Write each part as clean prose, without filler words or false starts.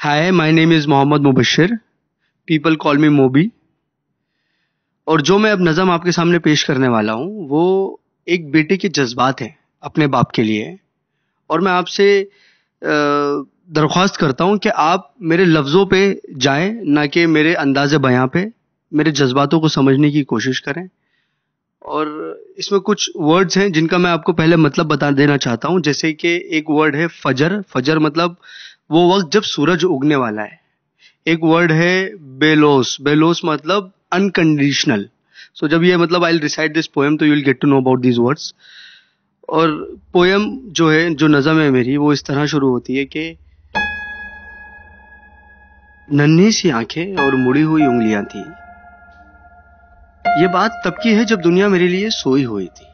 Hi, my name is Mohammad Mubashshir, people call me Mobi. और जो मैं अब नज़म आपके सामने पेश करने वाला हूँ वो एक बेटे के जज्बात हैं अपने बाप के लिए। और मैं आपसे दरख्वास्त करता हूँ कि आप मेरे लफ्ज़ों पे जाएं, ना कि मेरे अंदाज़े बयां पे। मेरे जज्बातों को समझने की कोशिश करें। और इसमें कुछ वर्ड्स हैं जिनका मैं आपको पहले मतलब बता देना चाहता हूँ। जैसे कि एक वर्ड है फजर। फजर मतलब वो वक्त जब सूरज उगने वाला है। एक वर्ड है बेलोस। बेलोस मतलब अनकंडीशनल। सो जब ये मतलब I will recite this poem तो you will get to know about these words. और पोएम जो है, जो नज़म है मेरी, वो इस तरह शुरू होती है कि नन्ही सी आंखें और मुड़ी हुई उंगलियां थी, ये बात तब की है जब दुनिया मेरे लिए सोई हुई थी।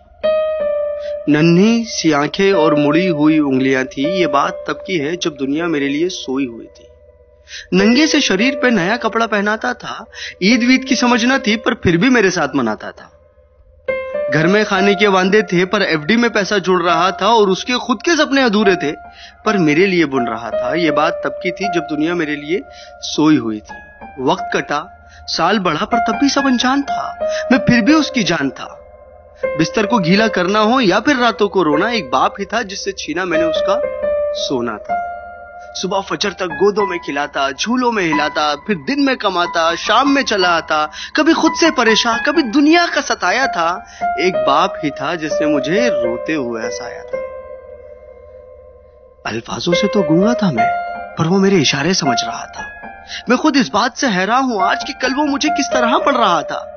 नन्ही सी आंखें और मुड़ी हुई उंगलियां थी, ये बात तब की है जब दुनिया मेरे लिए सोई हुई थी। नंगे से शरीर पे नया कपड़ा पहनाता था, ईद वीद की समझ न थी पर फिर भी मेरे साथ मनाता था। घर में खाने के वांदे थे पर एफडी में पैसा जुड़ रहा था, और उसके खुद के सपने अधूरे थे पर मेरे लिए बुन रहा था। ये बात तब की थी जब दुनिया मेरे लिए सोई हुई थी। वक्त कटा, साल बढ़ा, पर तब भी सब अनजान था, मैं फिर भी उसकी जान था। बिस्तर को गीला करना हो या फिर रातों को रोना, एक बाप ही था जिससे छीना मैंने उसका सोना था। सुबह फजर तक गोदों में खिलाता, झूलों में हिलाता, फिर दिन में कमाता, शाम में चला आता, कभी खुद से परेशान, कभी दुनिया का सताया था। एक बाप ही था जिसने मुझे रोते हुए हंसाया था। अल्फाजों से तो गूंगा था मैं, पर वो मेरे इशारे समझ रहा था। मैं खुद इस बात से हैरान हूं आज कि कल वो मुझे किस तरह पढ़ रहा था।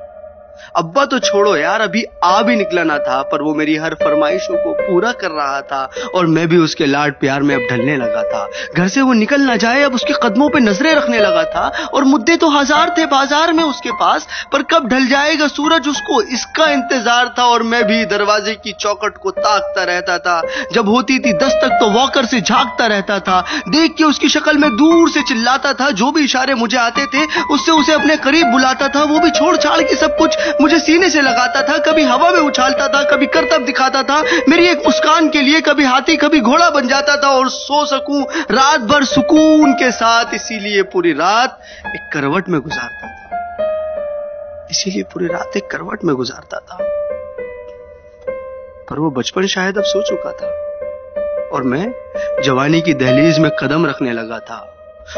अब्बा तो छोड़ो यार, अभी आ भी निकला ना था, पर वो मेरी हर फरमाइशों को पूरा कर रहा था, और मैं भी उसके लाड प्यार में अब ढलने लगा था। घर से वो निकल ना जाए, अब उसके कदमों पे नजरें रखने लगा था। और मुद्दे तो हजार थे बाजार में उसके पास, पर कब ढल जाएगा सूरज उसको इसका इंतजार था। और मैं भी दरवाजे की चौखट को ताकता रहता था, जब होती थी दस्तक तो वॉकर से झांकता रहता था। देख के उसकी शक्ल में दूर से चिल्लाता था, जो भी इशारे मुझे आते थे उससे उसे अपने करीब बुलाता था। वो भी छोड़ छाड़ के सब कुछ मुझे सीने से लगाता था, कभी हवा में उछालता था, कभी करतब दिखाता था मेरी एक मुस्कान के लिए, कभी हाथी कभी घोड़ा बन जाता था। और सो सकूं रात भर सुकून के साथ, इसीलिए पूरी रात एक करवट में गुजारता था। इसीलिए पूरी रात एक करवट में गुजारता था। पर वो बचपन शायद अब सो चुका था, और मैं जवानी की दहलीज में कदम रखने लगा था।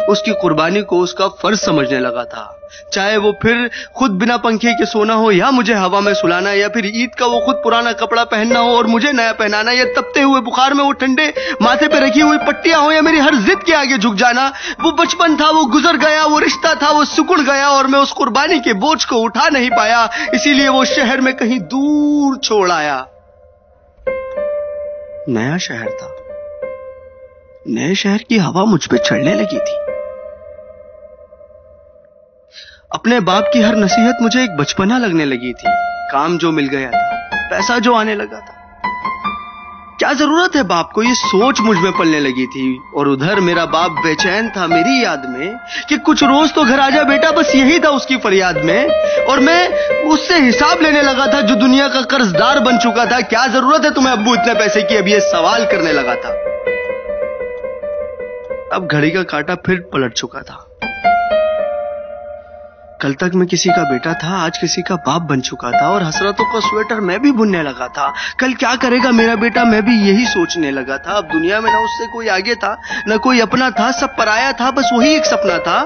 उसकी कुर्बानी को उसका फर्ज समझने लगा था। चाहे वो फिर खुद बिना पंखे के सोना हो, या मुझे हवा में सुलाना, या फिर ईद का वो खुद पुराना कपड़ा पहनना हो और मुझे नया पहनाना, या तपते हुए बुखार में वो ठंडे माथे पे रखी हुई पट्टियां हो, या मेरी हर जिद के आगे झुक जाना। वो बचपन था, वो गुजर गया, वो रिश्ता था, वो सिकुड़ गया, और मैं उस कुर्बानी के बोझ को उठा नहीं पाया। इसीलिए वो शहर में कहीं दूर छोड़ आया। नया शहर था, नए शहर की हवा मुझ पे चढ़ने लगी थी। अपने बाप की हर नसीहत मुझे एक बचपना लगने लगी थी। काम जो मिल गया था, पैसा जो आने लगा था, क्या जरूरत है बाप को, ये सोच मुझ में पलने लगी थी। और उधर मेरा बाप बेचैन था मेरी याद में कि कुछ रोज तो घर आ जा बेटा, बस यही था उसकी फरियाद में। और मैं उससे हिसाब लेने लगा था जो दुनिया का कर्जदार बन चुका था। क्या जरूरत है तुम्हें अब्बू इतने पैसे की, अब ये सवाल करने लगा था। अब घड़ी का कांटा फिर पलट चुका था। कल तक मैं किसी का बेटा था, आज किसी का बाप बन चुका था, और हसरतों का स्वेटर मैं भी बुनने लगा था। कल क्या करेगा मेरा बेटा, मैं भी यही सोचने लगा था। अब दुनिया में ना उससे कोई आगे था, ना कोई अपना था, सब पराया था, बस वही एक सपना था।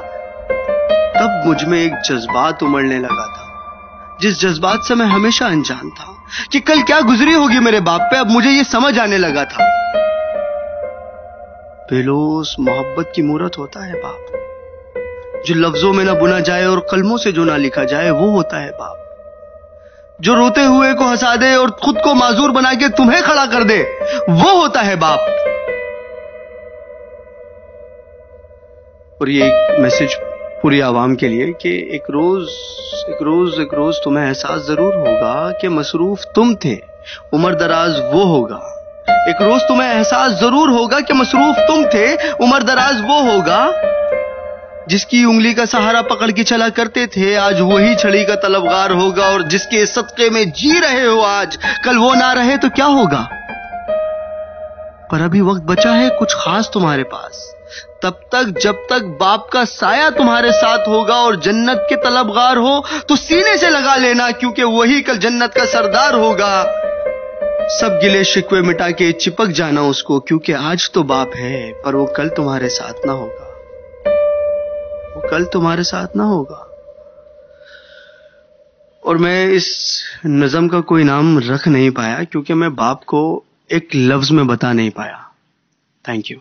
तब मुझ में एक जज्बात उमड़ने लगा था, जिस जज्बात से मैं हमेशा अनजान था कि कल क्या गुजरी होगी मेरे बाप पे। अब मुझे ये समझ आने लगा था, बेलोस मोहब्बत की मूरत होता है बाप, जो लफ्जों में ना बुना जाए और कलमों से जो ना लिखा जाए, वो होता है बाप। जो रोते हुए को हंसा दे और खुद को माजूर बना के तुम्हें खड़ा कर दे, वो होता है बाप। और ये एक मैसेज पूरी आवाम के लिए कि एक रोज तुम्हें एहसास जरूर होगा कि मसरूफ तुम थे, उम्र दराज वो होगा। एक रोज तुम्हें एहसास जरूर होगा कि मसरूफ तुम थे, उम्र दराज वो होगा। जिसकी उंगली का सहारा पकड़ के चला करते थे, आज वही छड़ी का तलबगार होगा। और जिसके सदके में जी रहे हो आज, कल वो ना रहे तो क्या होगा। पर अभी वक्त बचा है कुछ खास तुम्हारे पास, तब तक जब तक बाप का साया तुम्हारे साथ होगा और जन्नत के तलबगार हो तो सीने से लगा लेना, क्योंकि वही कल जन्नत का सरदार होगा। सब गिले शिकवे मिटा के चिपक जाना उसको, क्योंकि आज तो बाप है पर वो कल तुम्हारे साथ ना होगा, वो कल तुम्हारे साथ ना होगा। और मैं इस नज़म का कोई नाम रख नहीं पाया क्योंकि मैं बाप को एक लफ्ज में बता नहीं पाया। Thank you.